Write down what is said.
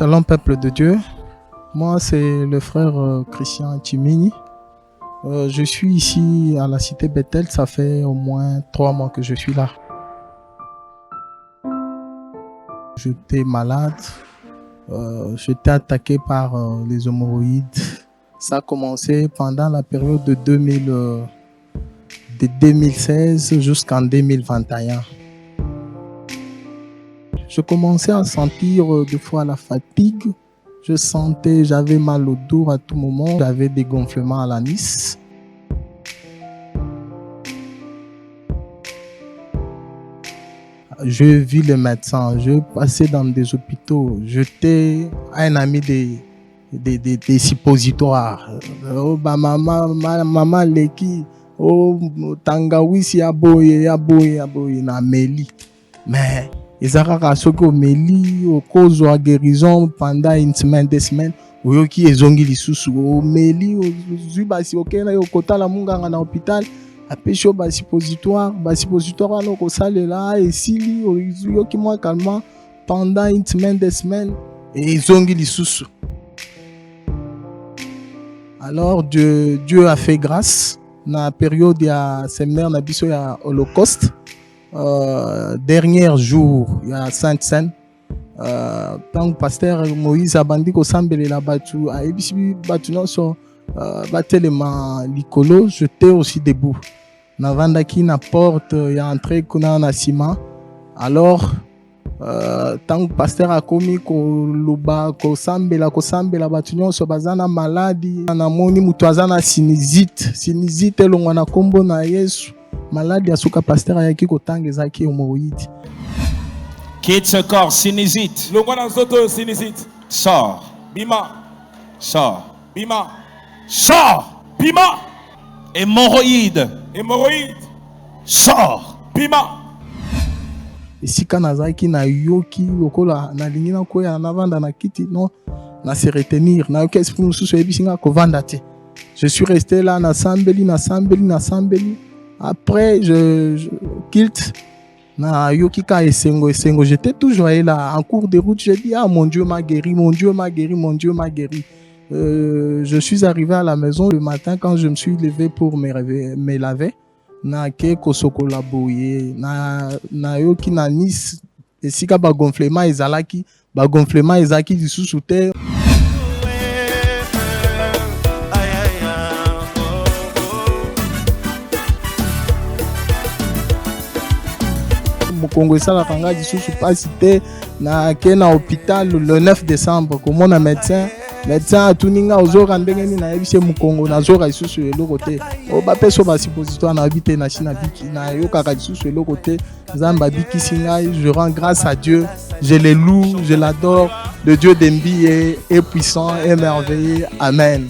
Shalom peuple de Dieu, moi c'est le frère Christian Chimini. Je suis ici à la cité Bethel, ça fait au moins 3 mois que je suis là. J'étais malade, j'étais attaqué par les hémorroïdes. Ça a commencé pendant la période de 2016 jusqu'en 2021. Je commençais à sentir des fois la fatigue. J'avais mal au dos à tout moment. J'avais des gonflements à l'anis. Je vis le médecin. Je passais dans des hôpitaux. J'étais un ami des suppositoires. Oh, maman leki. Oh, tangawisi aboye na meli. Mais ezakaka soki omeli okozwa guérison pendant une semaine, 2 semaines, oyoki ezongi lisusu omeli ozwi basi okenda okotala munganga na hôpital apesi yo basuppositoire wana okosalela esili oyoki mwa calmant pendant une semaine, 2 semaines ezongi lisusu. Alors Dieu a fait grâce na période ya séminaire na biso ya Holocauste. Dernier jour, il y a Sainte Seine. Tant que pasteur Moïse a bandi ko sambelela batu a ebisi batu nyonso batelema likolo, j'étais aussi debout. Navandaki na porte ya entrée kuna na ciment. Alors tant que pasteur a komi ko loba ko sambela batu nyonso bazana maladie na moni mutu azana sinusite elongwa na kombo na Yesu. Maladie asuka pasteur ayaki kotanga ezaki hémorroïde. Quitte ce corps sinusite. Longwana zoto sinusite. Sors. Bima. Sors. Bima. Sors. Bima. Hémorroïde. Hémorroïde. Sors. Bima. Esika nazaki na yoki lokola na lingi na koya na vanda na kiti non na se retenir na yoki esprit mususu ebisinga ko vanda te. Je suis resté là na sambeli. Après je quitte na yokika esengo. J'étais toujours là en cours de route. J'ai dit mon Dieu m'a guéri. Je suis arrivé à la maison le matin quand je me suis levé pour me laver. Na ke kosokola boye na yoki na Nice esika ba gonflement ezalaki lisusu te. Congo esalaka nga lisusu pasi te na ke na hôpital le 9 décembre komona médecin atuninga ozoka ndenge nini nayebisi mokongo nazoka lisusu eloko te o bapesa basuppositoire na bite na china biki na yokaka lisusu eloko te nzambe abikisi ngai. Je rends grâce à Dieu, je le loue, je l'adore. Le Dieu d'Embi est puissant et merveilleux. Amen.